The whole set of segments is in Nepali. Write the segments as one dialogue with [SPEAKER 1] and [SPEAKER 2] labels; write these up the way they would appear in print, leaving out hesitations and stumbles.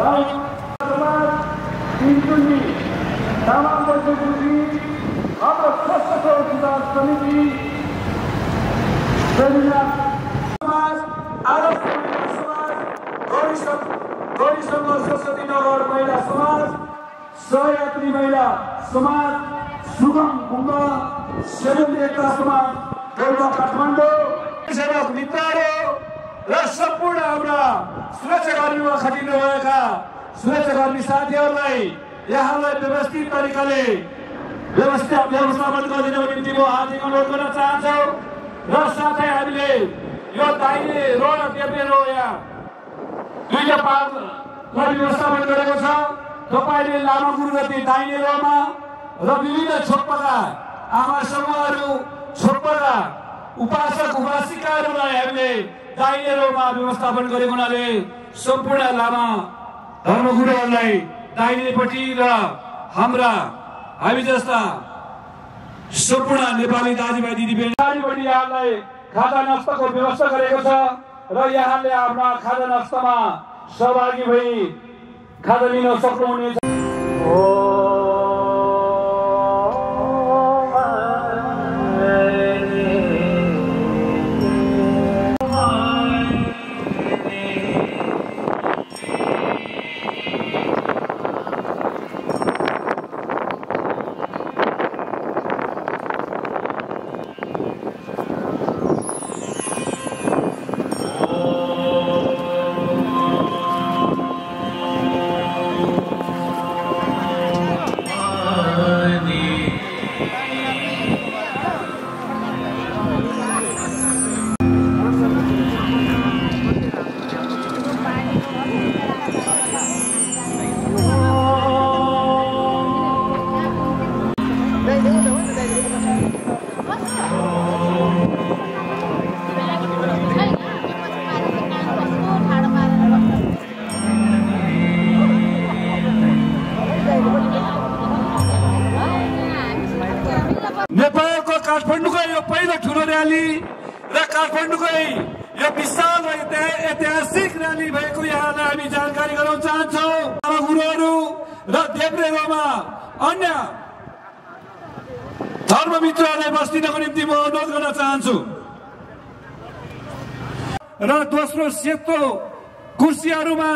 [SPEAKER 1] समाज तिनचुन्नी तामाङ बौद्धपुरी हाम्रो स्वस्थ विकास समिति समाज आदर्श महिला समाज गौरी सङ्घ सरस्वती नगर महिला समाज सहयात्री महिला समाज सुगम गुम्बा सेवन एकता समाज गौरव काठमाडौँ सेवक मित्रहरू र सम्पूर्ण हाम्रा सुरक्षाकर्मीमा खटिनुभएका सुरक्षाकर्मी साथीहरूलाई यहाँलाई व्यवस्थित तरिकाले व्यवस्थापन गरिदिनको निम्ति म हार्दिक अनुरोध गर्न चाहन्छु र साथै हामीले यो दाहिने रो र देब्रे रो यहाँ दुईटा पार्टलाई व्यवस्थापन गरेको छ। तपाईँले लामा गुरुगति दाहिने रोमा र विभिन्न छोटपका आमा समूहहरू छोटपका उपासक उपासिकाहरूलाई हामीले दाहिने रोमा व्यवस्थापन गरेको हुनाले सम्पूर्ण लामा धर्मगुरुहरूलाई दाहिनेपट्टि र हाम्रा हामी जस्ता सम्पूर्ण नेपाली दाजुभाइ दिदीबहिनी यहाँलाई खाजा नास्ताको व्यवस्था गरेको छ र यहाँले आफ्ना खाजा नास्तामा सहभागी भई खाजा लिन सक्नुहुनेछ। नेपालको काठमाडौँको यो पहिलो ठुलो र्याली र काठमाडौँकै यो विशाल र ऐतिहासिक र्याली भएको यहाँलाई हामी जानकारी गराउन चाहन्छौँ। गुरुहरू र देब्रेमा अन्य धर्ममित्रहरूलाई बस्दिनको निम्ति म अनुरोध गर्न चाहन्छु र दोस्रो सेतो कुर्सीहरूमा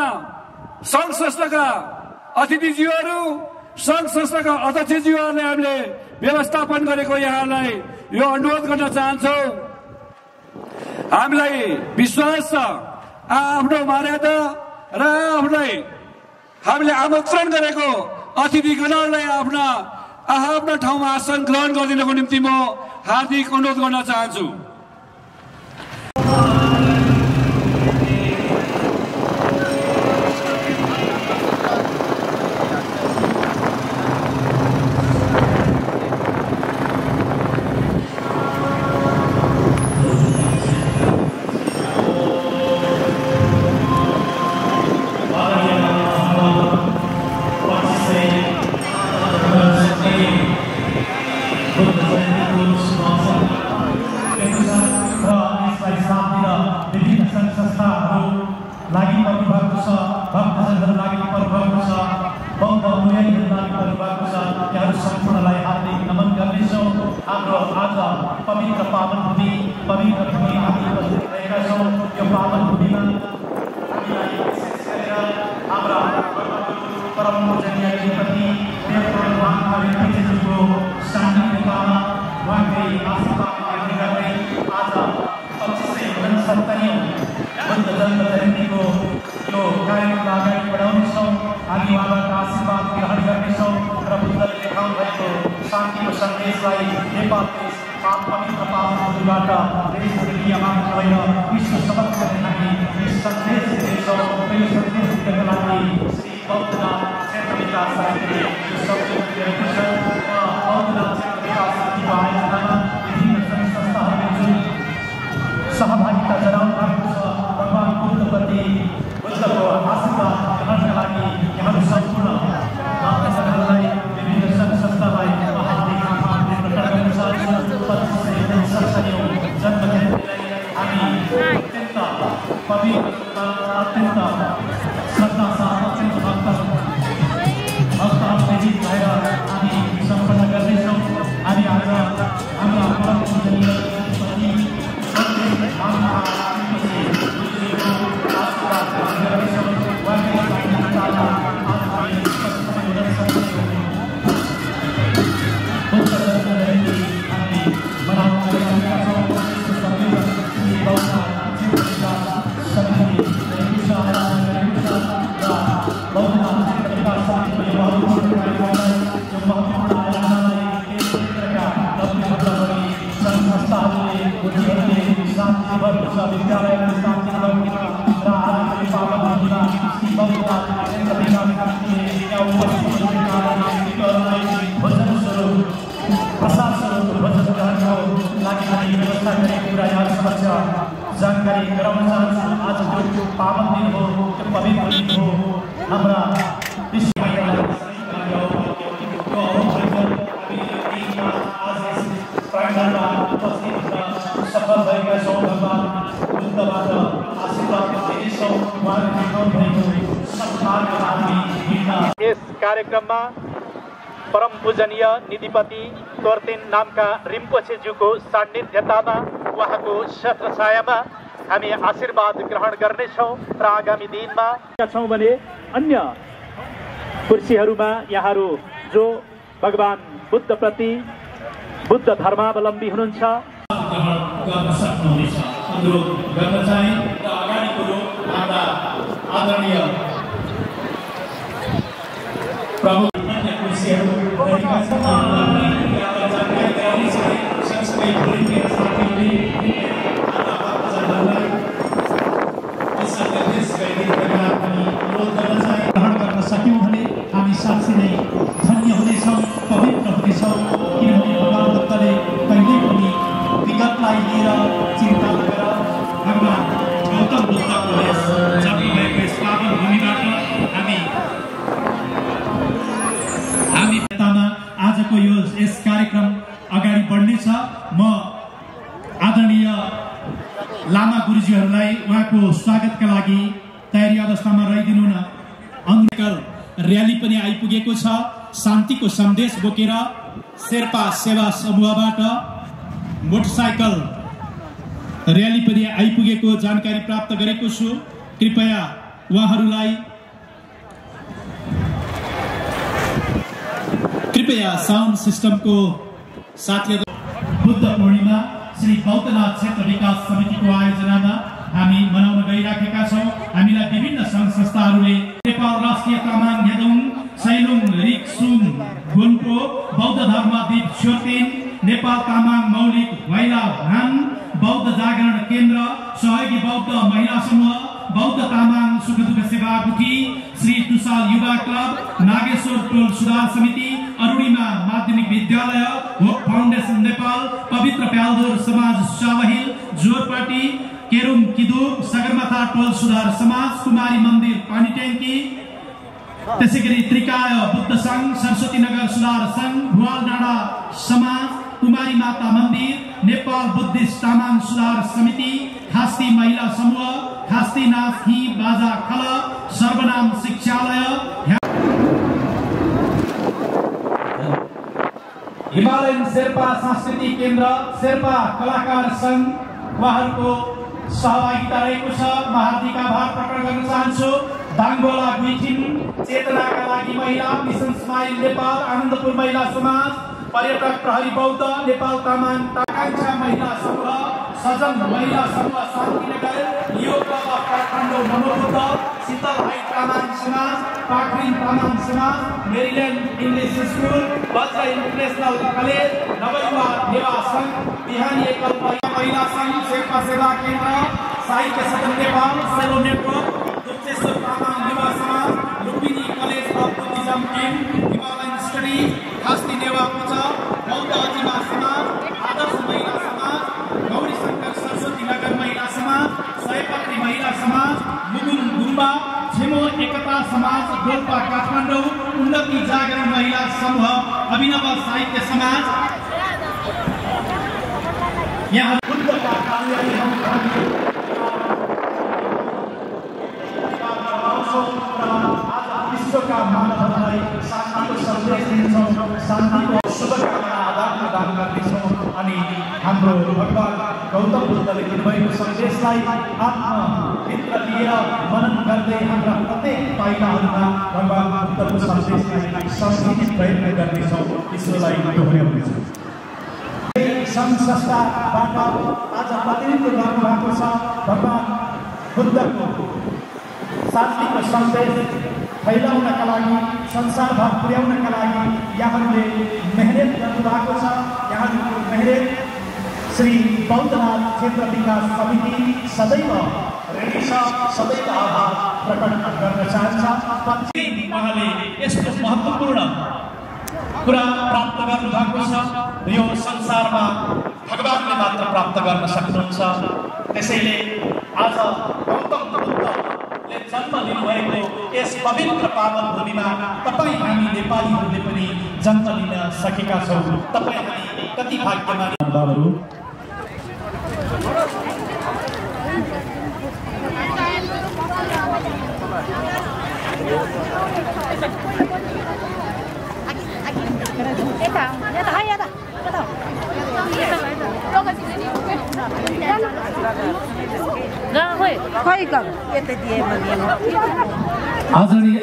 [SPEAKER 1] सङ्घ संस्थाका अतिथिज्यूहरू सङ्घ संस्थाका अध्यक्षज्यूहरूले हामीले व्यवस्थापन गरेको यहाँलाई यो अनुरोध गर्न चाहन्छौँ। हामीलाई विश्वास छ आफ्नो मर्यादा र हामीले आमन्त्रण गरेको अतिथिगणहरूलाई आफ्ना ठाउँमा आसन ग्रहण गरिदिनको निम्ति म हार्दिक अनुरोध गर्न चाहन्छु।
[SPEAKER 2] पवित्र पावन भूमि हामी उपस्थित रहेका छौँ। यो पावन भूमिमा हामीलाई विशेष गरेर हाम्रा परम पूजनीय श्रीमती देवको सान्निध्यमा उहाँकै आशीर्वाद गर्दै आज 2569 बुद्ध जन्म जयन्तीको यो कार्यक्रमलाई अगाडि बढाउनेछौँ। हामी उहाँबाट आशीर्वाद ग्रहण गर्नेछौँ र बुद्धले देखाउनु भएको शान्तिको सन्देशलाई नेपालको पवित्र पावन भूमिबाट देश दुनियाँमा गएर विश्व समक्ष हामी यस सन्देश दिनेछौँ। यो सन्देश दिनका लागि श्री बौद्धनाथ क्षेत्र विकास समितिले यो सन्देश दिएको छ। बौद्धनाथ क्षेत्र विकास समितिको आयोजनामा विभिन्न सङ्घ संस्थाहरूले जुन सहभागिता जनाउनु भएको छ, भगवान बुद्धप्रति बुद्धको आशीर्वाद ग्रहणका लागि यहाँहरू सम्पूर्ण भक्तजनहरूलाई विभिन्न सङ्घ संस्थालाई हार्दिक आभार व्यक्त गर्न चाहन्छु। 2569 जन्म जयन्तीलाई हामी अत्यन्त पवित्र, अत्यन्त श्रद्धा साथ, अत्यन्त जानकारी गराउन चाहन्छु। आज त्यो पावन दिन हो, त्यो पवित्र दिन हो। हाम्रा सफल भएका छौँ। भगवान बुद्धबाट आशीर्वाद दिनेछौँ। उहाँले देखाउनु भएको सत्कारका लागि यस कार्यक्रममा परम पूजनीय निधिपति तोर्तेन नामका रिम्पोछेज्यूको सान्निध्यतामा उहाँको छत्रछायामा हामी आशीर्वाद ग्रहण गर्नेछौँ र आगामी दिनमा छौँ भने अन्य कुर्सीहरूमा यहाँहरू जो भगवान बुद्धप्रति बुद्ध धर्मावलम्बी हुनुहुन्छ गर्न सक्नुहुनेछ। अनुरोध गर्न चाहे र अगाडि कुरो हाम्रा आदरणीय प्रमुख अन्य कुर्सीहरू जानकारी गराउने सँगसँगै साथीहरूले ग्रहण गर्न सक्यौँ भने हामी साँच्चै नै धन्य हुनेछौँ, पवित्र हुनेछौँ। किनभने भगवान बुद्धले कहिल्यै पनि विगतलाई लिएर चिन्ता गरेर भगवान गौतम बुद्धको यस जन्म भएको यस पावन भूमिबाट हामी आजको यस कार्यक्रम अगाडि बढ्नेछ। म आदरणीय लामा गुरुजीहरूलाई उहाँको स्वागतका लागि तयारी अवस्थामा रहिदिनु न। अङ्ग्रेकल र्याली पनि आइपुगेको छ। शान्तिको सन्देश बोकेर शेर्पा सेवा समूहबाट मोटरसाइकल र्याली पनि आइपुगेको जानकारी प्राप्त गरेको छु। कृपया उहाँहरूलाई साउन्ड सिस्टमको साथी बुद्ध पूर्णिमा श्री बौद्धनाथ क्षेत्र विकास समितिको आयोजनामा हामी मनाउन गइराखेका छौँ। हामीलाई विभिन्न सङ्घ संस्थाहरूले नेपाल राष्ट्रिय तामाङ नेदुङ सैलुङ रिक्सुङ गुन्पो बौद्ध धर्मदीप छोर्तेन नेपाल तामाङ मौलिक वाइला भान बौद्ध जागरण केन्द्र सहयोगी बौद्ध महिला समूह बौद्ध तामाङ सुख दुःख सेवा गुठी श्री तुषार युवा क्लब नागेश्वर टोल सुधार समिति अरुणिमा माध्यमिक विद्यालय होप फाउन्डेसन नेपाल पवित्र प्याल्दोर समाज सावहिल जोरपाटी केरुङ किदुर सगरमाथा टोल सुधार समाज कुमारी मन्दिर पानी ट्याङ्की त्यसैगरी त्रिकाय बुद्ध सङ्घ सरस्वती नगर सुधार सङ्घ भुवाल डाँडा समाज कुमारी माता मन्दिर नेपाल बुद्धिस्ट तामाङ सुधार समिति खास्ती महिला समूह खास्ती नाच ही बाजा खल सर्वनाम शिक्षालय हिमालयन शेर्पा सांस्कृतिक केन्द्र शेर्पा कलाकार सङ्घ उहाँहरूको सहभागिता रहेको छ। म हार्दिक आभार प्रकट गर्न चाहन्छु। दाङगोला गुइठिन चेतनाका लागि महिला मिसन स्माइल नेपाल आनन्दपुर महिला समाज पर्यटक प्रहरी बौद्ध नेपाल तामाङ आकांक्षा महिला समूह सजन महिला समूह शान्तिनगर योग क्लब अफ काठमाडौँ मनोबुद्ध शीतल हाई तामाङ समाज पाखरिन तामाङ समाज Maryland English school Vajra international college नवयुवा नेवा सङ्घ बिहानी एकल महिला सङ्घ शेर्पा सेवा केन्द्र साहित्य सदन नेपाल सेलो नेटवर्क दुप्तेश्वर तामाङ युवा समाज Lumbini college of Buddhism team Himalayan study Khasti Newa पूजा बौद्ध अजिमा समाज आदर्श महिला समाज गौरी शङ्कर सरस्वती नगर महिला समाज सयपत्री महिला समाज मुगुन गुम्बा झेमो एकता समाज डोल्पा काठमाडौँ उन्नति जागरण महिला समूह अभिनव साहित्य समाज यहाँ बुद्धका विश्वका मानवहरूलाई शान्तिको सन्देश दिन्छौँ, शान्तिको शुभकामना आदान प्रदान गर्नेछौँ अनि हाम्रो भगवान गौतम बुद्धले दिनुभएको सन्देशलाई आत्मभित्र लिएर मनन गर्दै हाम्रा प्रत्येक पाइलाहरूमा भगवान बुद्धको सन्देशलाई संस्कृत प्रयत्न गर्नेछौँ। ईश्वरलाई दोहोऱ्याउनेछौँ। सङ्घ संस्थाबाट आज प्रतिनिधित्व गर्नुभएको छ भगवान बुद्धको शान्तिको सन्देश फैलाउनका लागि संसारभर पुर्याउनका लागि यहाँहरूले मेहनत गर्नुभएको छ। यहाँहरूको मेहनत श्री बौद्धनाथ क्षेत्र विकास समिति सदैव रेडी छ, सबैको आभार प्रकट गर्न चाहन्छ। उहाँले यस्तो महत्त्वपूर्ण कुरा प्राप्त गर्नुभएको छ, यो संसारमा भगवानले मात्र प्राप्त गर्न सक्नुहुन्छ। त्यसैले आज गौतम बुद्धले जन्म लिनुभएको यस पवित्र पावन भूमिमा तपाईँ हामी नेपालीहरूले पनि जन्म लिन सकेका छौँ। तपाईँ हामी कति भाग्यमानी बाबुहरू।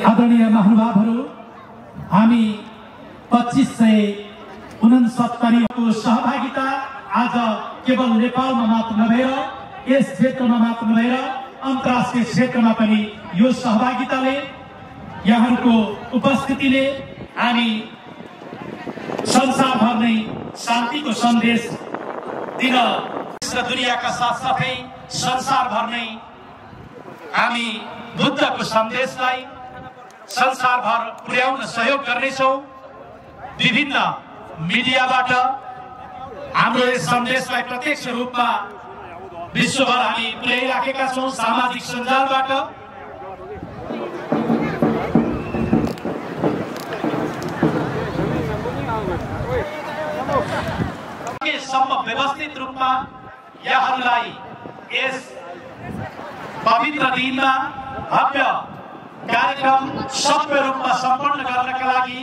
[SPEAKER 2] आदरणीय महानुभावहरू, हामी 2569 को सहभागिता आज केवल नेपालमा मात्र नभएर यस क्षेत्रमा मात्र नभएर अन्तर्राष्ट्रिय क्षेत्रमा पनि यो सहभागिताले यहाँहरूको उपस्थितिले हामी संसारभर नै शान्तिको सन्देश दिन र दुनियाँका साथसाथै संसारभर नै हामी बुद्धको सन्देशलाई संसारभर पुर्याउन सहयोग गर्नेछौँ। विभिन्न मिडियाबाट हाम्रो यस सन्देशलाई प्रत्यक्ष रूपमा विश्वभर हामी पुर्याइराखेका छौँ। सामाजिक सञ्जालबाट सम्म व्यवस्थित रूपमा यहाँहरूलाई यस पवित्र दिनमा भव्य कार्यक्रम सभ्य रूपमा सम्पन्न गर्नका लागि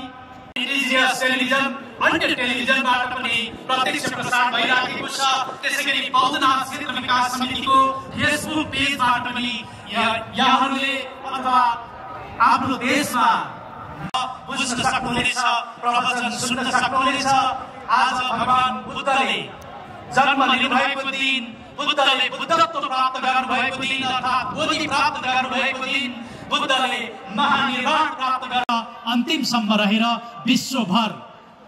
[SPEAKER 2] रिलिजियस टेलिभिजन अन्य टेलिभिजनबाट पनि प्रत्यक्ष प्रसारण भइराखेको छ। त्यसैगरी बौद्धनाथ क्षेत्र विकास समितिको फेसबुक पेजबाट पनि यहाँहरूले अथवा आफ्नो देशमा बुझ्न सक्नुहुनेछ, प्रवचन सुन्न सक्नुहुनेछ। आज भगवान बुद्धले जन्म लिनुभएको दिन, बुद्धले बुद्धत्व प्राप्त गर्नुभएको दिन अर्थात् बोधि प्राप्त गर्नुभएको दिन, बुद्धले महानिर्वाण प्राप्त गर्न अन्तिमसम्म रहेर विश्वभर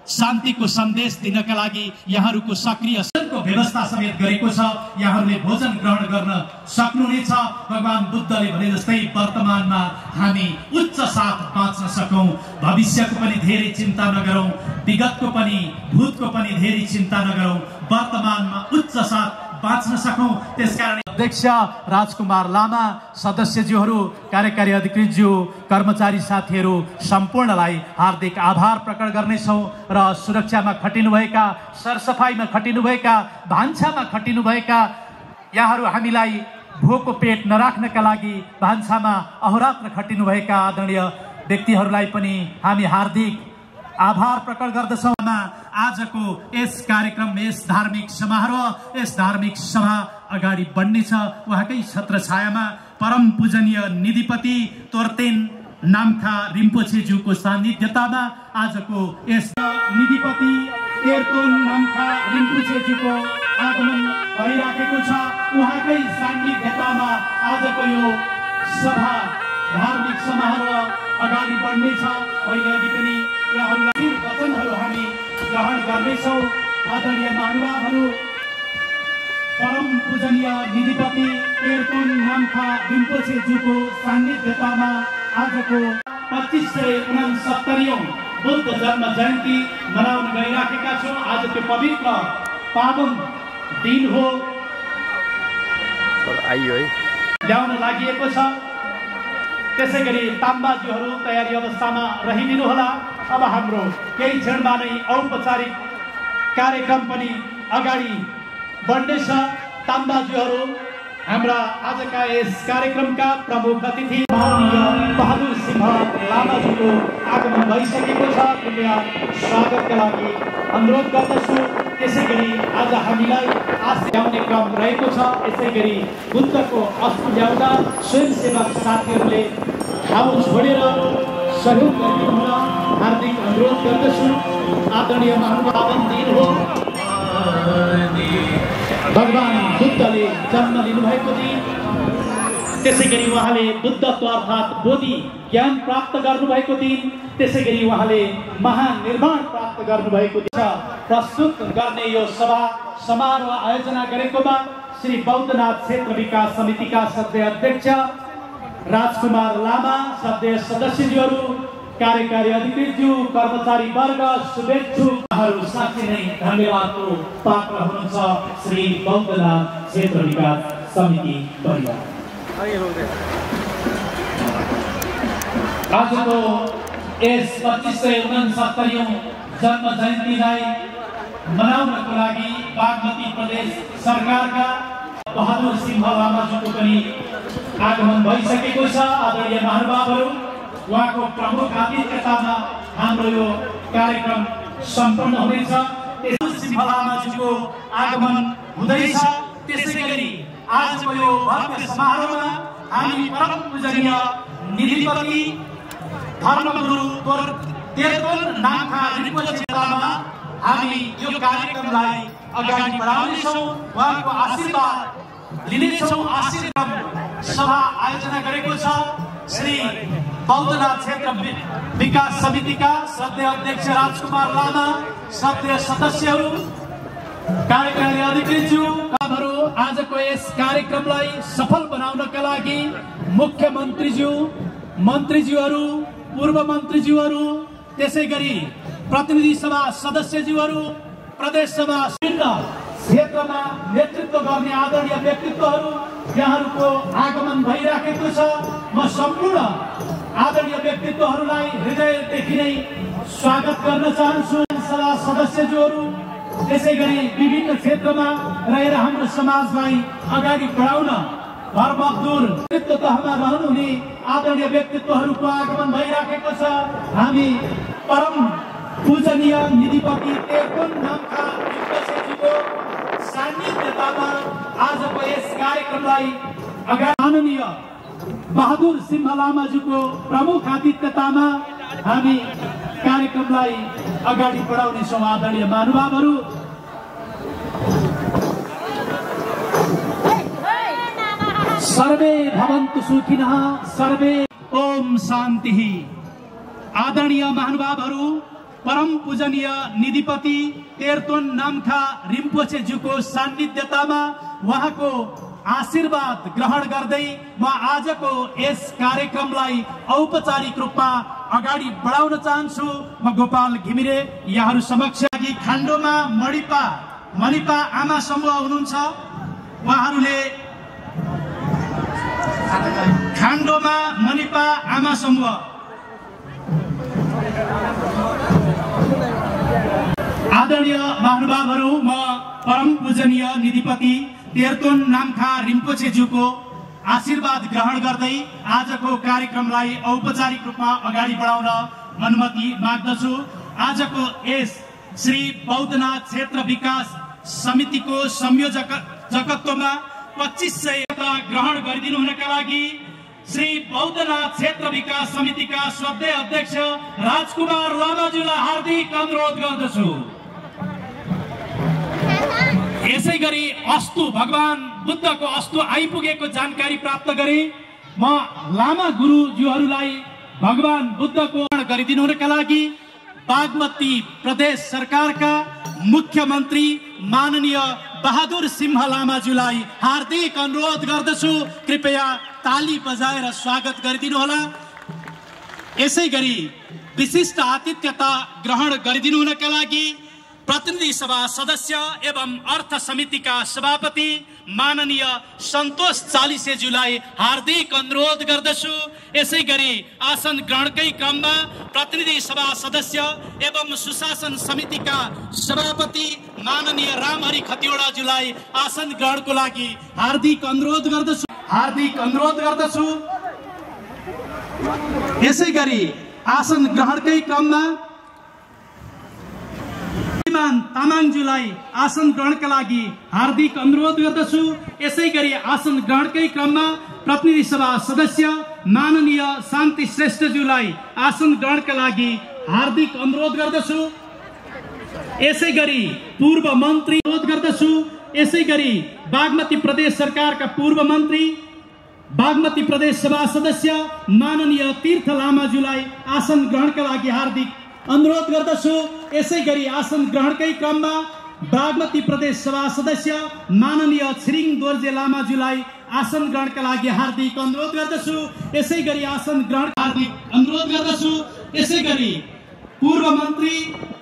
[SPEAKER 2] शान्तिको सन्देश दिनका लागि यहाँहरूको सक्रिय व्यवस्था समेत गरेको छ। यहाँहरूले भोजन ग्रहण गर्न सक्नुहुनेछ। भगवान बुद्धले भने जस्तै वर्तमानमा हामी उच्च साथ बाँच्न सकौं, भविष्यको पनि धेरै चिन्ता नगरौं, विगतको पनि भूतको पनि धेरै चिन्ता नगरौं, वर्तमानमा उच्च साथ बाँच्न सकौं। त्यसकारण अध्यक्ष राजकुमार लामा, सदस्यज्यूहरू, कार्यकारी अधिकृतज्यू, कर्मचारी साथीहरू सम्पूर्णलाई हार्दिक आभार प्रकट गर्नेछौँ र सुरक्षामा खटिनुभएका, सरसफाइमा खटिनुभएका, भान्सामा खटिनुभएका यहाँहरू हामीलाई भोको पेट नराख्नका लागि भान्सामा अहोरात्र खटिनुभएका आदरणीय व्यक्तिहरूलाई पनि हामी हार्दिक आभार प्रकट गर्दछौँ। आजको यस कार्यक्रम, यस धार्मिक समारोह, यस धार्मिक सभा अगाडि बढ्नेछ। उहाँकै छत्र छायामा परम पूजनीय निधिपति तोर्तेन नाम्खा रिम्पोछेज्यूको सान्निध्यतामा आजको यस निधिपति तेर्तोन नाम्खा रिम्पोछेज्यूको आगमन भइराखेको छ। उहाँकै सान्निध्यतामा आजको यो सभा धार्मिक समारोह अगाडि बढ्नेछ। पहिलेदेखि पनि यहाँहरूलाई वचनहरू हामी ग्रहण गर्नेछौँ। आदरणीय महानुभावहरू, परम पूजनीय निधिपति तेर्तोन नाम्खा रिम्पोछेज्यूको सान्निध्यतामा आजको 2569औं बुद्ध जन्म जयन्ती मनाउन गइराखेका छौँ। आज त्यो पवित्र पावन दिन हो, ल्याउन लागि छ। त्यसैगरी ताम्बाज्यूहरू तयारी अवस्थामा रहिदिनुहोला। अब हाम्रो केही क्षणमा नै औपचारिक कार्यक्रम पनि अगाडि बढ्नेछ। ताम्बाज्यूहरू हाम्रा आजका यस कार्यक्रमका प्रमुख अतिथि बहादुर सिंह लामाजीको आगमन भइसकेको छ। कृपया स्वागतका लागि अनुरोध गर्दछु। त्यसैगरी आज हामीलाई आश ल्याउने क्रम रहेको छ। यसैगरी बुद्धको अस्तु ल्याउँदा स्वयंसेवक साथीहरूले ठाउँ छोडेर सहयोग गरिदिनुहुन हार्दिक अनुरोध गर्दछु। आदरणीय महानुभाव दिन हो, भगवान बुद्धले जन्म लिनुभएको दिन। त्यसैगरी उहाँले बुद्धत्व अर्थात् बोधि ज्ञान प्राप्त गर्नुभएको दिन, त्यसैगरी उहाँले महानिर्वाण प्राप्त गर्नुभएको दिन प्रस्तुत गर्ने यो सभा समारोह आयोजना गरेकोमा श्री बौद्धनाथ क्षेत्र विकास समितिका सदस्य अध्यक्ष राजकुमार लामा, सदस्य सदस्यज्यूहरू, कार्यकारी अधिकृतज्यू, कर्मचारी वर्ग, शुभेच्छुकहरू साँच्चै नै धन्यवादको पात्र हुनुहुन्छ श्री बौद्धनाथ क्षेत्र विकास समिति परिवार। आजको यस 2569औं जन्म जयन्तीलाई मनाउनको लागि बागमती प्रदेश सरकारका बहादुर सिंह लामाज्यूको पनि आगमन भइसकेको छ। आदरणीय महानुभावहरू, उहाँको प्रमुख आतिथ्यतामा हाम्रो यो कार्यक्रम सम्पन्न हुनेछ। बहादुर सिंह लामाज्यूको आगमन हुँदैछ। त्यसैगरी आजको यो भव्य समारोहमा हामी परम पूजनीय निधिपति धर्मगुरु तेर्तोन नामखा रिम्पोछेमा हामी यो कार्यक्रमलाई अगाडि बढाउनेछौँ, उहाँको आशीर्वाद लिनेछौँ। आशीर्वाद सभा आयोजना गरेको छ श्री बौद्धनाथ क्षेत्र विकास समितिका सदस्य अध्यक्ष राजकुमार लामा, सदस्य सदस्यहरू, कार्यकारी अधिकृतज्यू। आजको यस कार्यक्रमलाई सफल बनाउनका लागि मुख्यमन्त्रीज्यू, मन्त्रीज्यूहरू, पूर्व मन्त्रीज्यूहरू, त्यसैगरी प्रतिनिधि सभा सदस्यज्यूहरू, प्रदेश सभा विभिन्न क्षेत्रमा नेतृत्व गर्ने आदरणीय व्यक्तित्वहरू, यहाँहरूको आगमन भइराखेको छ। म सम्पूर्ण आदरणीय व्यक्तित्वहरूलाई हृदयदेखि नै स्वागत गर्न चाहन्छु। सभा सदस्यज्यूहरू, त्यसैगरी विभिन्न क्षेत्रमा रहेर हाम्रो समाजलाई अगाडि बढाउन भरमग्दुर नेतृत्व तहमा रहनुहुने आदरणीय व्यक्तित्वहरूको आगमन भइराखेको छ। हामी परम पूजनीय निधिपति तेर्तोन नामखा रिम्पोछेज्यूको सान्निध्यतामा आजको यस कार्यक्रमलाई अगाडि माननीय बहादुर सिंह लामाज्यूको प्रमुख आतिथ्यतामा हामी कार्यक्रमलाई अगाडि बढाउनेछौँ। आदरणीय महानुभावहरू, सर्वे भवन्तु सुखिनः, सर्वे ओम शान्तिः। आदरणीय महानुभावहरू, परम पूजनीय निधिपति तेर्तोन नामखा रिम्पोछेज्यूको सान्निध्यतामा उहाँको आशीर्वाद ग्रहण गर्दै म आजको यस कार्यक्रमलाई औपचारिक रूपमा अगाडि बढाउन चाहन्छु। म गोपाल घिमिरे यहाँहरू समक्ष खाण्डोमा मणिपा आमा समूह हुनुहुन्छ। उहाँहरूले खाण्डोमा मणिपा आमा समूह, आदरणीय महानुभावहरू, म परम पूजनीय निधिपति तेर्तोन नामखा रिम्पोछेज्यूको आशीर्वाद ग्रहण गर्दै आजको कार्यक्रमलाई औपचारिक रूपमा अगाडि बढाउन अनुमति माग्दछु। आजको यस श्री बौद्धनाथ क्षेत्र विकास समितिको संयोजकत्वमा 2500 ग्रहण गरिदिनु हुनका लागि श्री बौद्धनाथ क्षेत्र विकास समितिका सदस्य अध्यक्ष राजकुमार लामाज्यूलाई हार्दिक अनुरोध गर्दछु। यसैगरी अस्तु भगवान बुद्धको अस्तु आइपुगेको जानकारी प्राप्त गरे। म लामा गुरुज्यूहरूलाई भगवान बुद्धको गरिदिनु हुनका लागि बागमती प्रदेश सरकारका मुख्यमन्त्री माननीय बहादुर सिंह लामाज्यूलाई हार्दिक अनुरोध गर्दछु। कृपया ताली बजाएर स्वागत गरिदिनु होला। यसैगरी विशिष्ट आतिथ्यता ग्रहण गरिदिनु हुनका लागि प्रतिनिधि सभा सदस्य एवं अर्थ समितिका सभापति माननीय सन्तोष चालिसेज्यूलाई हार्दिक अनुरोध गर्दछु। यसैगरी आसन ग्रहणकै क्रममा प्रतिनिधि सभा सदस्य एवं सुशासन समितिका सभापति माननीय रामहरि खतिवडाज्यूलाई आसन ग्रहणको लागि हार्दिक अनुरोध गर्दछु। यसैगरी आसन ग्रहणकै क्रममा तामाङज्यूलाई आसन ग्रहणका लागि हार्दिक अनुरोध गर्दछु। यसैगरी आसन ग्रहणकै क्रममा प्रतिनिधि सभा सदस्य माननीय शान्ति श्रेष्ठज्यूलाई आसन ग्रहणका लागि हार्दिक अनुरोध गर्दछु। यसैगरी पूर्व मन्त्री अनुरोध गर्दछु। यसैगरी बागमती प्रदेश सरकारका पूर्व मन्त्री बागमती प्रदेश सभा सदस्य माननीय तीर्थ लामाज्यूलाई आसन ग्रहणका लागि हार्दिक अनुरोध गर्दछु। यसैगरी आसन ग्रहणकै क्रममा बागमती प्रदेश सभा सदस्य माननीय छिरिङ दोर्जे लामाज्यूलाई आसन ग्रहणका लागि हार्दिक अनुरोध गर्दछु। यसैगरी आसन ग्रहण हार्दिक अनुरोध गर्दछु। यसैगरी पूर्व मन्त्री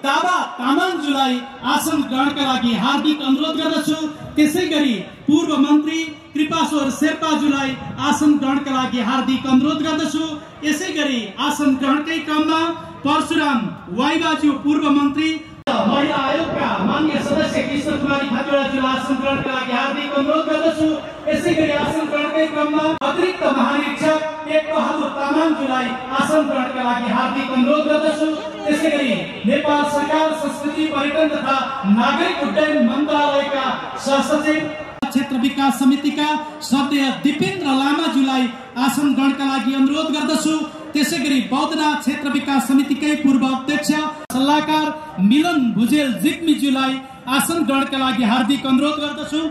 [SPEAKER 2] ताबा तामाङज्यूलाई आसन ग्रहणका लागि हार्दिक अनुरोध गर्दछु। त्यसैगरी पूर्व मन्त्री कृपाश्वर शेर्पाज्यूलाई आसन ग्रहणका लागि हार्दिक अनुरोध गर्दछु। यसैगरी आसन ग्रहणकै क्रममा परशुराम वाइबाज्यू पूर्व मन्त्री महिला आयोगका माननीय सदस्य कृष्ण कुमारी खतिवडाज्यूलाई आसन ग्रहणका लागि हार्दिक अनुरोध गर्दछु। यसैगरी आसन ग्रहणकै क्रममा अतिरिक्त महानिरीक्षक एक बहादुर तामाङज्यूलाई आसन ग्रहणका लागि हार्दिक अनुरोध गर्दछु। त्यसैगरी नेपाल सरकार संस्कृति पर्यटन तथा नागरिक उड्डयन मन्त्रालयका सहसचिव क्षेत्र विकास समितिका श्रद्धेय दिपेन्द्र लामाज्यूलाई आसन ग्रहणका लागि अनुरोध गर्दछु। त्यसैगरी बौद्धनाथ क्षेत्र विकास समितिकै पूर्व अध्यक्ष सल्लाहकार मिलन भुजेल जिग्मीज्यूलाई आसन ग्रहणका लागि हार्दिक अनुरोध गर्दछु।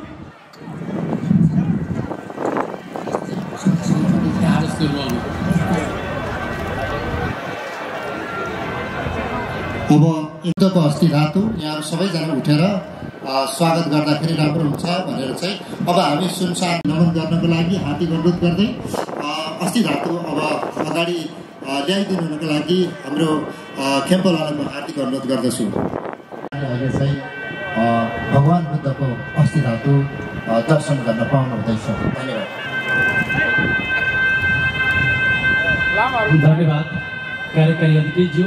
[SPEAKER 3] अब युद्धको अस्ति धातु यहाँ सबैजना उठेर स्वागत गर्दाखेरि राम्रो हुन्छ भनेर चाहिँ अब हामी सुनसान नमन गर्नको लागि हार्दिक अनुरोध गर्दै अस्ति धातु अब अगाडि ल्याइदिनुको लागि हाम्रो खेम्पोलालाई हार्दिक अनुरोध गर्दछु। अहिले चाहिँ भगवान् बुद्धको अस्ति धातु दर्शन गर्न पाउनु हुँदैछ।
[SPEAKER 2] धन्यवाद कार्यकारी अधिकारीज्यू।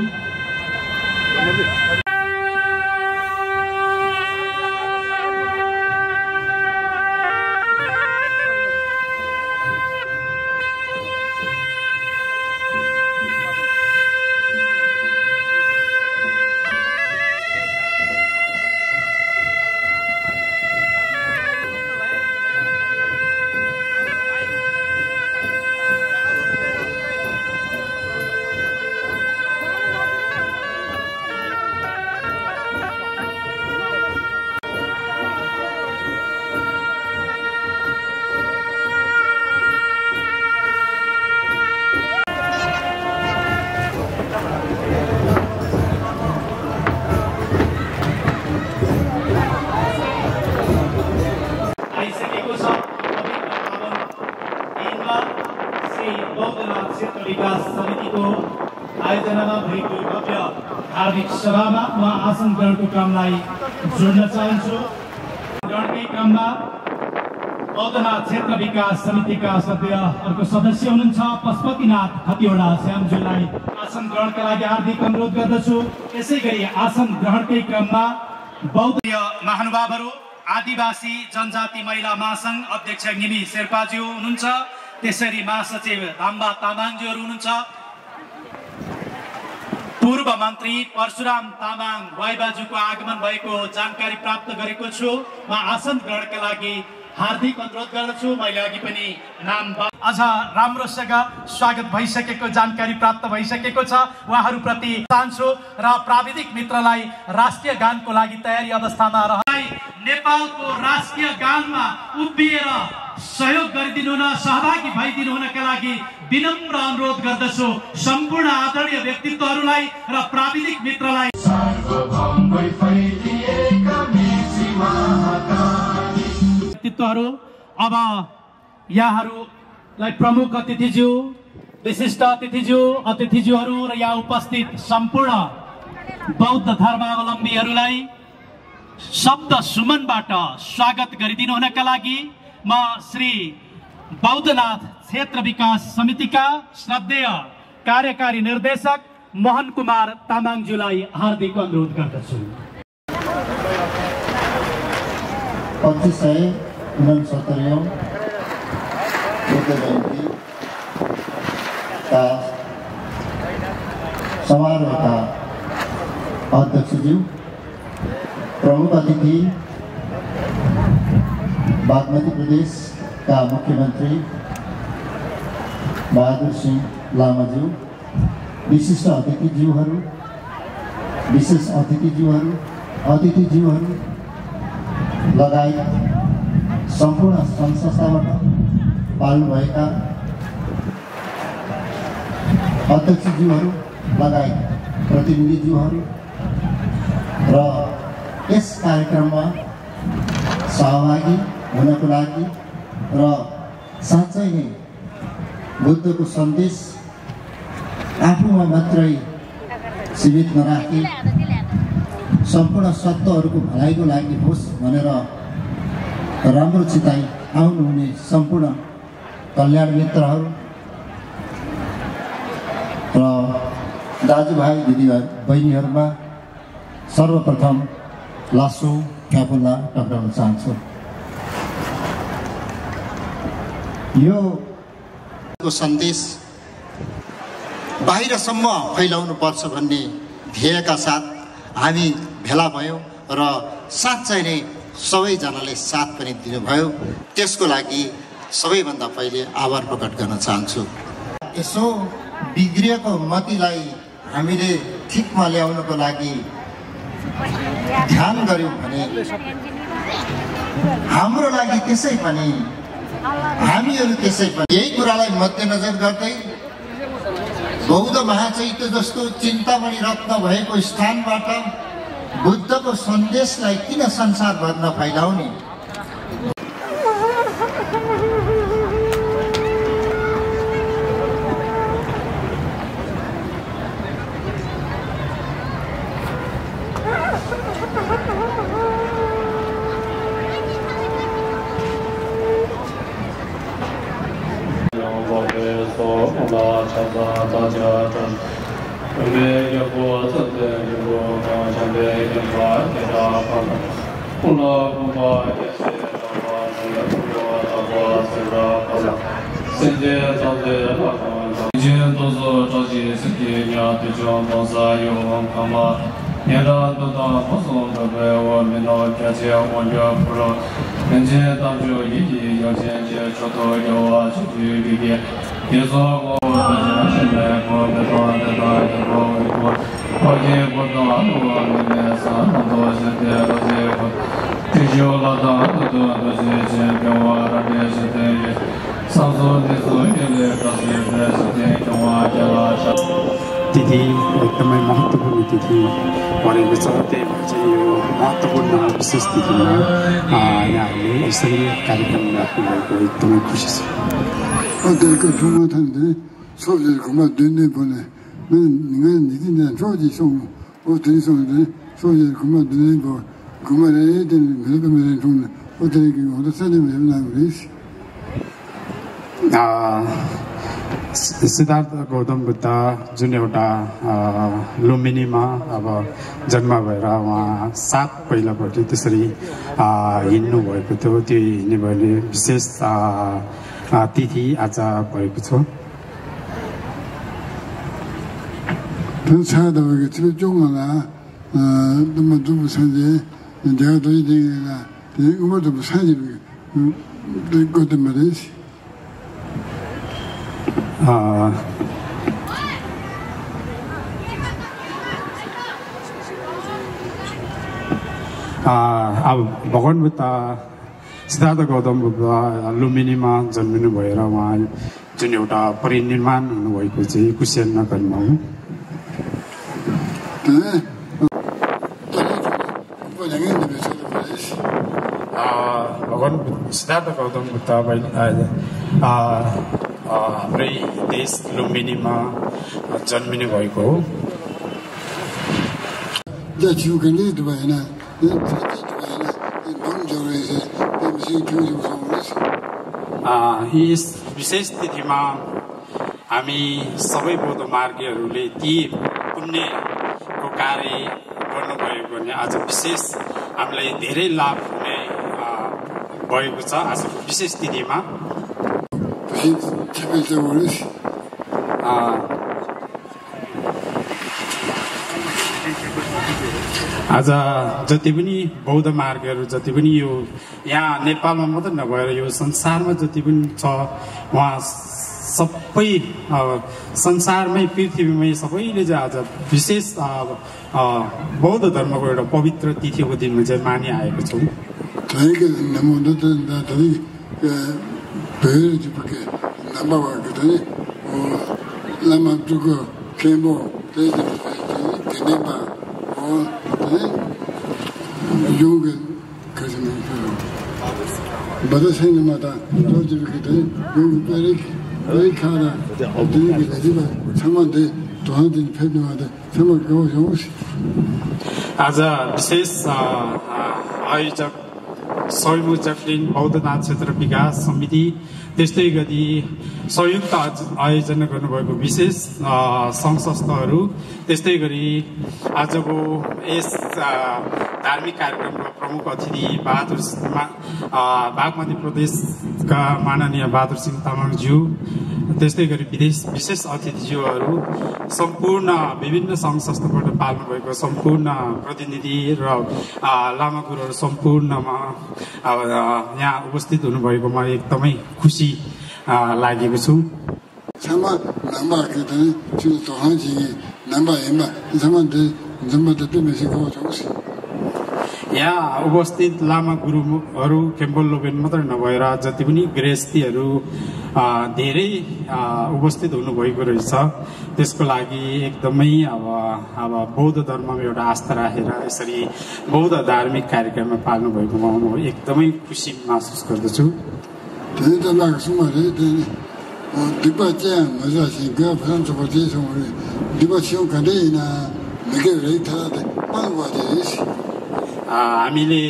[SPEAKER 2] हार्दिक सभामा म आसन ग्रहणको क्रमलाई जोड्न चाहन्छु। ग्रहणकै क्रममा बौद्धनाथ क्षेत्र विकास समितिका अर्को सदस्य हुनुहुन्छ पशुपतिनाथ खतिवडा श्यामज्यूलाई आसन ग्रहणका लागि हार्दिक अनुरोध गर्दछु। यसैगरी आसन ग्रहणकै क्रममा बौद्ध महानुभावहरू आदिवासी जनजाति महिला महासंघ अध्यक्ष निमी शेर्पाज्यू हुनुहुन्छ। त्यसरी महासचिव रामबा तामाङज्यूहरू हुनुहुन्छ। पूर्व मन्त्री परशुराम तामाङ वाइबाज्यूको आगमन भएको जानकारी प्राप्त गरेको छु। म आसन ग्रहणका लागि हार्दिक अनुरोध गर्दछु। मैले अघि पनि नाम अझ राम्रोसँग स्वागत भइसकेको जानकारी प्राप्त भइसकेको छ। उहाँहरूप्रति चाहन्छु र प्राविधिक मित्रलाई राष्ट्रिय गानको लागि तयारी अवस्थामा रहे नेपालको राष्ट्रिय गानमा उभिएर सहयोग गरिदिनु हुन सहभागी भइदिनु हुनका लागि विनम्र अनुरोध गर्दछु। सम्पूर्ण आदरणीय व्यक्तित्वहरूलाई र प्राविधिक मित्रलाई व्यक्तित्वहरू अब यहाँहरूलाई प्रमुख अतिथिज्यू विशिष्ट अतिथिज्यूहरू र यहाँ उपस्थित सम्पूर्ण बौद्ध धर्मावलम्बीहरूलाई शब्द सुमनबाट स्वागत गरिदिनु हुनका लागि म श्री बौद्धनाथ क्षेत्र विकास समितिका श्रद्धेय कार्यकारी निर्देशक मोहन कुमार तामाङज्यूलाई हार्दिक अनुरोध गर्दछु।
[SPEAKER 3] 2569 बुद्ध जयन्तीका समारोहका अध्यक्षज्यू, प्रमुख अतिथि बागमती प्रदेशका मुख्यमन्त्री बहादुर सिंह लामाज्यू, विशिष्ट अतिथिज्यूहरू, विशेष अतिथिज्यूहरू लगायत सम्पूर्ण संस्थाबाट पाल्नुभएका अध्यक्षज्यूहरू लगायत प्रतिनिधिज्यूहरू र यस कार्यक्रममा सहभागी हुनको लागि र साँच्चै नै बुद्धको सन्देश आफूमा मात्रै सीमित नराखी सम्पूर्ण सत्वहरूको भलाइको लागि होस् भनेर राम्रो चिताई आउनुहुने सम्पूर्ण कल्याण मित्रहरू र दाजुभाइ दिदीबहिनीहरूमा सर्वप्रथम लासो क्यापुला टक्राउन चाहन्छु। यो सन्देश बाहिरसम्म फैलाउनु पर्छ भन्ने ध्येयका साथ हामी भेला भयौँ र साँच्चै नै सबैजनाले साथ पनि दिनुभयो। त्यसको लागि सबैभन्दा पहिले आभार प्रकट गर्न चाहन्छु। यसो बिग्रिएको मतिलाई हामीले ठिकमा ल्याउनको लागि ध्यान गऱ्यौँ भने हाम्रो लागि त्यसै पनि हामीहरू त्यसै पनि यही कुरालाई मध्यनजर गर्दै बौद्ध महाचैत्य जस्तो चिन्तामणि रत्न भएको स्थानबाट बुद्धको सन्देशलाई किन संसारभर नफैलाउने?
[SPEAKER 4] तिथि एकदमै महत्त्वपूर्ण तिथि परेको छ। त्यही भएर चाहिँ यो महत्त्वपूर्ण विशेष तिथिमा यहाँहरूले यसरी कार्यक्रम राख्नुभएको एकदमै खुसी छ।
[SPEAKER 5] 어제그 중간한데 소질 그만 된내 보내. 내가 니네 조지 송 어떤 송인데 소질 그만 된내 보 그만에 되는 그러면 좀 어떻게 어디 사람이 나고 그랬지.
[SPEAKER 4] सिद्धार्थ गौतम बुद्ध जुन एउटा लुम्बिनीमा अब जन्म भएर उहाँ 7 पहिलापट्टि त्यसरी हिँड्नु भएको थियो। त्यो हिँड्ने भने विशेष तिथि आज भएको छ।
[SPEAKER 5] 차다가 집에 종하나 너무 두부 산지 내가 도이되나 음악도 산지 그것도 말이지.
[SPEAKER 4] अब भगवान बुद्ध सिद्धार्थ गौतम बुद्ध लुम्बिनीमा जन्मिनु भएर उहाँ जुन एउटा परिनिर्माण हुनुभएको चाहिँ कुशेन नगरमा हो। भगवान सिद्धार्थ गौतम बुद्ध हाम्रै देश लुम्बिनीमा जन्मिनु भएको हो। यस विशेष तिथिमा हामी सबै बौद्ध मार्गीहरूले ती पुण्यको कार्य गर्नुभएको भने आज विशेष हामीलाई धेरै लाभ हुने भएको छ। आजको विशेष तिथिमा आज जति पनि बौद्ध मार्गहरू जति पनि यो यहाँ नेपालमा मात्रै नभएर यो संसारमा जति पनि छ उहाँ सबै संसारमै पृथ्वीमै सबैले चाहिँ आज विशेष बौद्ध धर्मको एउटा पवित्र तिथिको दिनमा चाहिँ मानिआएको छौँ।
[SPEAKER 5] 배를 집게 남아와 그더니 남아 두고 개모 대지 개내마 용근 그러면 받을 생각마다 또 집게 되니 용근 왜 가라 어떻게 되지만 상만대 도한테 패도하다 정말 그거 좋으시
[SPEAKER 4] आज विशेष आयोजक स्वयंजकलिन बौद्धनाथ क्षेत्र विकास समिति त्यस्तै गरी संयुक्त आयोजना गर्नुभएको विशेष सङ्घ संस्थाहरू त्यस्तै गरी आजको यस धार्मिक कार्यक्रमको प्रमुख अतिथि बागमती प्रदेशका माननीय बहादुर सिंह तामाङज्यू त्यस्तै गरी विशेष अतिथिज्यूहरू सम्पूर्ण विभिन्न सङ्घ संस्थाबाट पाल्नु भएको सम्पूर्ण प्रतिनिधि र लामा गुरुहरू सम्पूर्णमा यहाँ उपस्थित हुनुभएकोमा एकदमै खुसी लागेको छु
[SPEAKER 5] sama namba kitani chilo tohanji namba ema zama de mexico जोसी
[SPEAKER 4] यहाँ उपस्थित लामा गुरुहरू खेम्बल लोबेन मात्रै नभएर जति पनि गृहस्थीहरू धेरै उपस्थित हुनुभएको रहेछ त्यसको लागि एकदमै अब बौद्ध धर्ममा एउटा आस्था राखेर यसरी बौद्ध धार्मिक कार्यक्रममा पाल्नु भएकोमा म एकदमै खुसी महसुस गर्दछु हामीले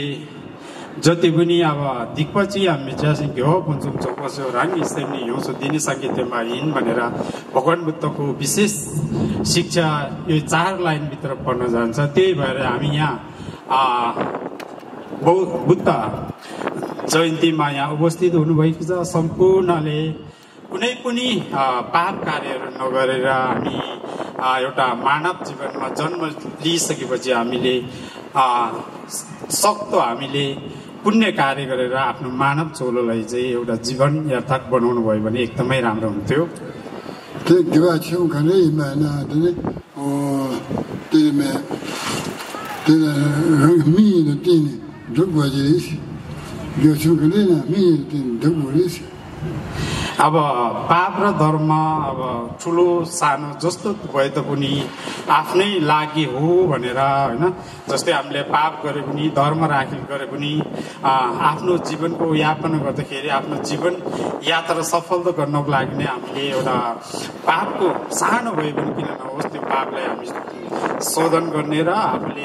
[SPEAKER 4] जति पनि अब दिक्पची हामी चाहिँ घ्यो पुन्छौँ चौकसो रानी सेम्नी हिउँसो दिने साङ्गीत्यमा हिँड भनेर भगवान बुद्धको विशेष शिक्षा यो 4 लाइनभित्र पढ्न जान्छ त्यही भएर हामी यहाँ बुद्ध जयन्तीमा यहाँ उपस्थित हुनुभएको छ सम्पूर्णले कुनै पनि पाप कार्यहरू नगरेर हामी एउटा मानव जीवनमा जन्म लिइसकेपछि हामीले सक्दो हामीले पुण्य कार्य गरेर आफ्नो मानव चोलोलाई चाहिँ एउटा जीवन यथार्थ बनाउनु भयो भने एकदमै राम्रो हुन्थ्यो अब पाप र धर्म अब ठुलो सानो जस्तो भए तापनि आफ्नै लागि हो भनेर हैन जस्तै हामीले पाप गरे पनि धर्म राखेर गरे पनि आफ्नो जीवनको यापन गर्दाखेरि आफ्नो जीवन यात्रा सफल गर्नको लागि नै हामीले एउटा पापको सानो भए पनि किन नहोस् त्यो पापलाई हामी शोधन गर्ने र आफूले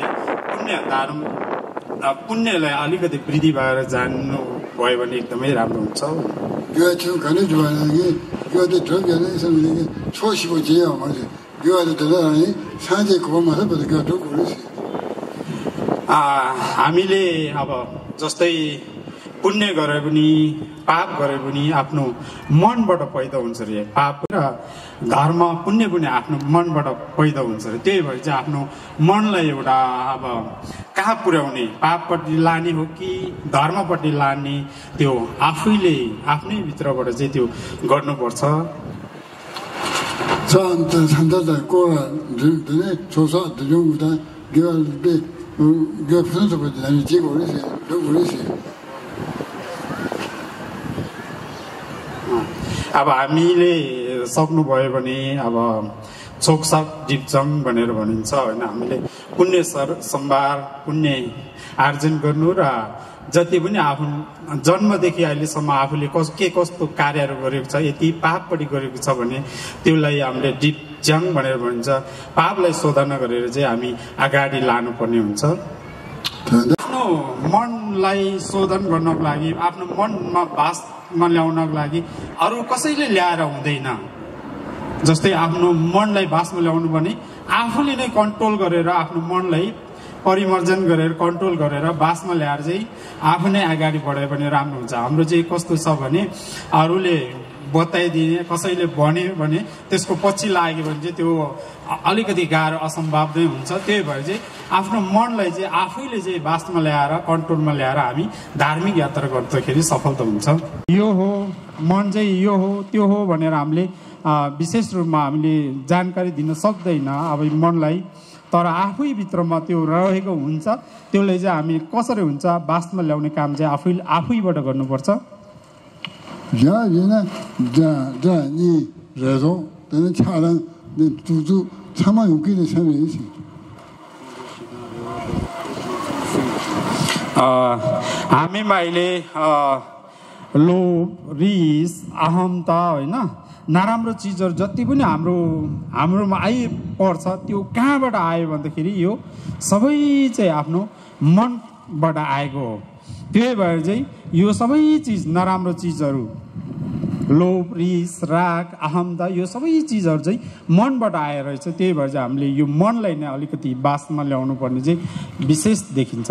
[SPEAKER 4] पुण्यलाई अलिकति वृद्धि भएर जान्नु भयो भने एकदमै राम्रो हुन्छ
[SPEAKER 5] 교회처럼 가는 좋아하는 교회도 들어가는 사람들이 초시고 제야 말이야. 교회도 들어가니 산재 그것만 해도 교회도 그러지.
[SPEAKER 4] हामीले अब जस्तै पुण्य गरे पनि पाप गरे पनि आफ्नो मनबाट पैदा हुन्छ रे पाप र धर्म पुण्य पनि आफ्नो मनबाट पैदा हुन्छ रे त्यही भएर चाहिँ आफ्नो मनलाई एउटा अब कहाँ पुर्याउने पापपट्टि लाने हो कि धर्मपट्टि लाने त्यो आफैले आफ्नै भित्रबाट चाहिँ त्यो गर्नुपर्छ
[SPEAKER 5] 산다다 꼬라 들더니 조사 대중보다 교회때 교회 분석부터 나는 지고 그러세요.
[SPEAKER 4] अब हामीले सक्नुभयो भने अब चोकसाप डिप्चङ भनेर भनिन्छ होइन हामीले पुण्य सम्भार पुण्य आर्जन गर्नु र जति पनि आफ्नो जन्मदेखि अहिलेसम्म आफूले के कस्तो कार्यहरू गरेको छ यति पापपट्टि गरेको छ भने त्यसलाई हामीले डिप्चङ भनेर भनिन्छ पापलाई शोधना गरेर चाहिँ हामी अगाडि लानुपर्ने हुन्छ आफ्नो मनलाई शोधन गर्नको लागि आफ्नो मनमा बासमा ल्याउनको लागि अरू कसैले ल्याएर हुँदैन जस्तै आफ्नो मनलाई बासमा ल्याउनु भने आफूले नै कन्ट्रोल गरेर आफ्नो मनलाई परिमार्जन गरेर कन्ट्रोल गरेर बासमा ल्याएर चाहिँ आफू नै अगाडि बढायो भने राम्रो हुन्छ हाम्रो चाहिँ कस्तो छ भने अरूले बताइदिने कसैले भन्यो भने त्यसको पछि लाग्यो भने चाहिँ त्यो अलिकति गाह्रो असम्भव नै हुन्छ त्यही भएर चाहिँ आफ्नो मनलाई चाहिँ आफैले चाहिँ बासमा ल्याएर कन्ट्रोलमा ल्याएर हामी धार्मिक यात्रा गर्दाखेरि सफलता हुन्छ यो हो मन चाहिँ यो हो त्यो हो भनेर हामीले विशेष रूपमा हामीले जानकारी दिन सक्दैन अब मनलाई तर आफै भित्रमा त्यो रहेको हुन्छ त्यसले चाहिँ हामी कसरी हुन्छ बासमा ल्याउने काम चाहिँ आफैबाट गर्नुपर्छ
[SPEAKER 5] 家人呢，在你热衷，等人恰当的组织，他们有给的参与一起。
[SPEAKER 4] हामीमा अहिले लोभ रिस अहमता होइन नराम्रो चिजहरू जति पनि हाम्रोमा आइपर्छ त्यो कहाँबाट आयो भन्दाखेरि यो सबै चाहिँ आफ्नो मनबाट आएको हो। त्यही भएर चाहिँ यो सबै चिज नराम्रो चिजहरू लोभ रिस राग अहमता यो सबै चिजहरू चाहिँ मनबाट आएर रहेछ। त्यही भएर चाहिँ हामीले यो मनलाई नै अलिकति बासमा ल्याउनु पर्ने चाहिँ विशेष देखिन्छ।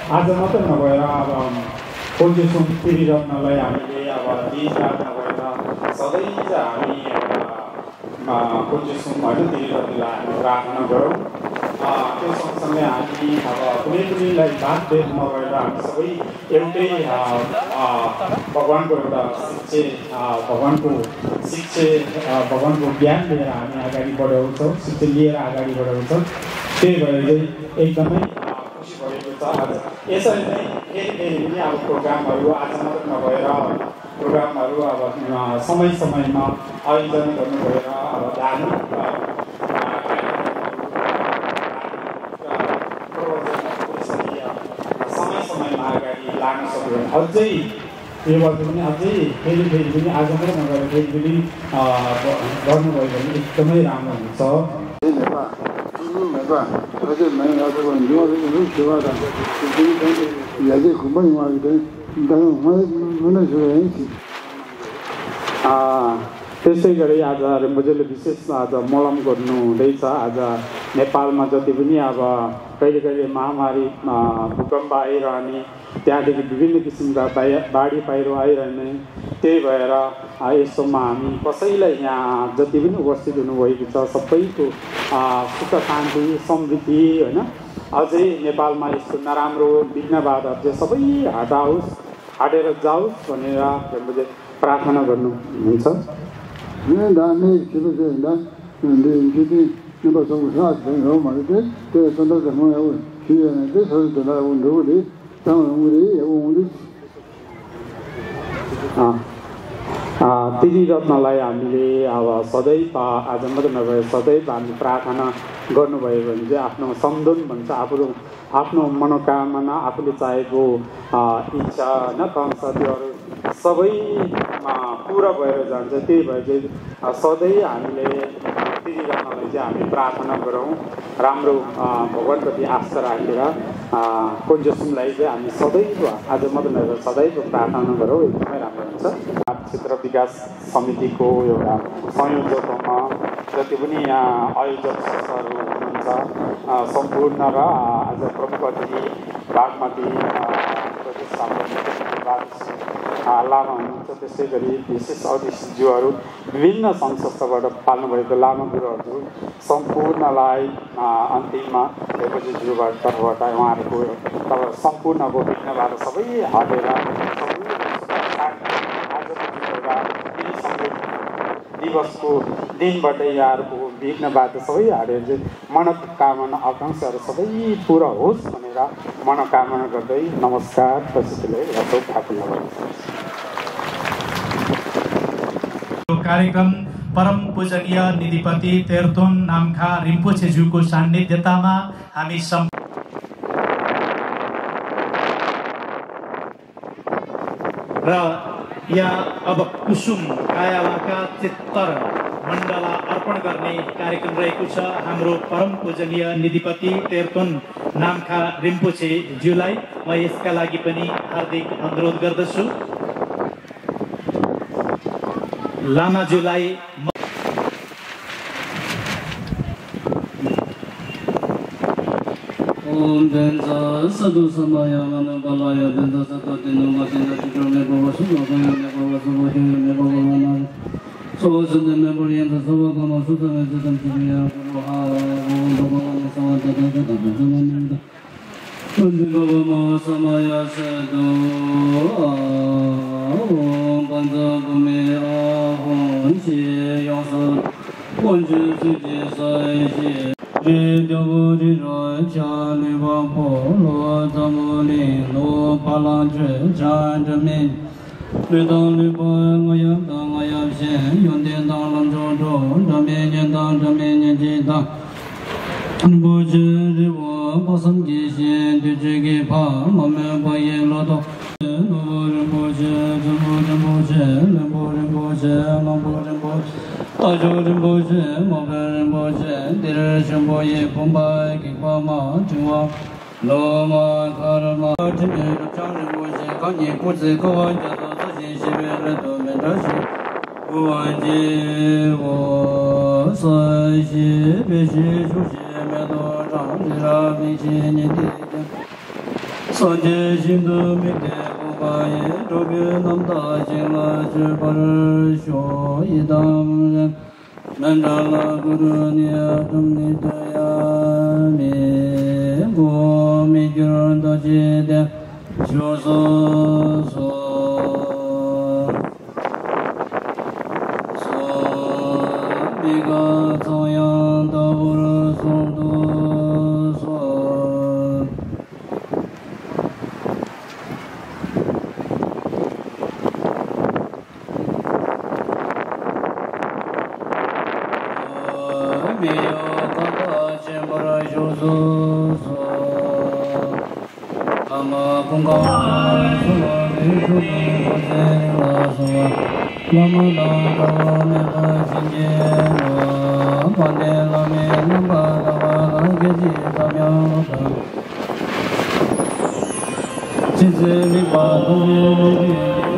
[SPEAKER 4] आज मात्रै नभएर अब खोजेछौँ त्रिरत्नलाई हामीले अब दिनरात नभएर सधैँ चाहिँ हामी खोजेछौँ होइन त्रिरत्नलाई हामी प्रार्थना गरौँ। त्यो सँगसँगै हामी अब कुनै कुनैलाई बातभेद नभएर हामी सबै एउटै भगवानको एउटा भगवानको ज्ञान लिएर हामी अगाडि बढाउँछौँ, शिक्षा लिएर अगाडि बढाउँछौँ। त्यही भएर चाहिँ एकदमै खुसी भएको छ। आज यसरी नै फेरि पनि अब प्रोग्रामहरू आज मात्र नभएर प्रोग्रामहरू अब समय समयमा आयोजन गर्नु भएर अब धार्मिक समय समयमा अगाडि लान सक्यो भने अझै यो वर्ष पनि अझै फेरि पनि आज मात्र नभएर फेरि पनि गर्नुभयो भने एकदमै राम्रो हुन्छ।
[SPEAKER 5] 而且没有这个另外这个奇怪的，也是恐怕另外一个，但是我那时候一起。
[SPEAKER 4] त्यसै गरी आज रिम्पोचेले विशेष आज मलम गर्नु हुँदैछ। आज नेपालमा जति पनि अब कहिले कहिले महामारी भूकम्प आइरहने, त्यहाँदेखि विभिन्न किसिमका बाढी पहिरो आइरहने, त्यही भएर यसोमा हामी कसैलाई यहाँ जति पनि उपस्थित हुनुभएको छ सबैको सुख शान्ति समृद्धि होइन अझै नेपालमा यस्तो नराम्रो विघ्न बाधाहरू चाहिँ सबै हटेर जाओस् भनेर प्रार्थना गर्नुहुन्छ। त्रिरत्नलाई हामीले अब सधैँ आज मात्र नभए सधैँ हामी प्रार्थना गर्नुभयो भने चाहिँ आफ्नो सम्झुन भन्छ आफ्नो मनोकामना आफूले चाहेको इच्छा नकांक्षा त्योहरू सबै पुरा भएर जान्छ। त्यही भएर चाहिँ सधैँ हामीले त्रिरत्नलाई चाहिँ हामी प्रार्थना गरौँ, राम्रो भगवानप्रति आस्था राखेर कोन्जोसुमलाई चाहिँ हामी सधैँको आज मात्र नभएर सधैँको प्रार्थना गरौँ, एकदमै राम्रो हुन्छ। क्षेत्र विकास समितिको एउटा संयोजकमा जति पनि यहाँ आयोजक संस्थाहरू हुनुहुन्छ सम्पूर्ण र आज प्रमुख अतिथि बागमती प्रदेश लामा हुनुहुन्छ, त्यसै गरी विशेष अतिथिज्यूहरू विभिन्न सङ्घ संस्थाबाट पाल्नुभएको लामा गुरुहरू सम्पूर्णलाई अन्तिममा लेखोजीज्यूबाट तर्फबाट उहाँहरूको सम्पूर्णको विघ्नबाट सबै हटेर दिवसको दिनबाट यहाँहरूको विघ्नबाट सबै हटेर चाहिँ मनोकामना आकाङ्क्षाहरू सबै पुरा होस् भनेर मनोकामना गर्दै नमस्कार प्रस्तुतिले
[SPEAKER 2] कार्यक्रम परम पूजनीय निधिपति तेर्तोन नामखा रिम्पोछेज्यूको सान्निध्यतामा हामी र यहाँ अब कुसुम कायालाका चित्तर मण्डला अर्पण गर्ने कार्यक्रम रहेको छ। हाम्रो परम पूजनीय निधिपति तेर्तोन नामखा रिम्पोछे ज्यूलाई म यसका लागि पनि हार्दिक अनुरोध गर्दछु। लामा ज्यूलाई
[SPEAKER 6] ओम बेन्जा सदु समाय मन बलाय बेन्जा सदु दिनु मदिन तित्रमे बवसु गयने बवसु बोधिने बवना सोजने बोरियन सबगनो सुतमे जतन तिया पुहा ओम भगवान समादन ददन उन्दगोम समाय सदु ओम बन्जा बुमे ahoं चे योस वंजु सुजे साइजे रे देवो रे चान वा पोलो तमोले लो पालां चे चान जमे रे दं रे पो ngaya xian yon den dang lam zhou zhou zhang bian nian dang zhang bian nian ji dang bu zhi ri wo bo sam ji xian du zhi ge pa ma me bo ye lo dou lu bo ren bo zhi zhen bo ren bo zhi ren bo ren bo zhi lang bo ren bo da zhou ren bo zhi ma be ren bo zhi di ren shen bo ye pong ba ge pa ma jing wa lo ma ka ra ma zhen ye zhang ren bo zhi gang ye bu zi ge wan jia de zhi xin xi be ren du men zhe xi wu wan ji wo sai xi be xi shu xi me do zhang ji la bi xi ni di zhen san jie xin de mi de wu ba ye zhou bi nam da xin la zhi ba ri xiu yi dang ren nan zhang la gu ru ni zheng ni de ya mi gu mi ji ren da ji de xiu su su bi ga zang yang da wu ru song du su mi yo ka ta chen pa ra xiu su su ama kung ga su ma bi su bi wa zhen la su wa lama da da wa me da xin jie wa pa de la me nam ba da wa la ge ji da miao da xin zi mi ba du ye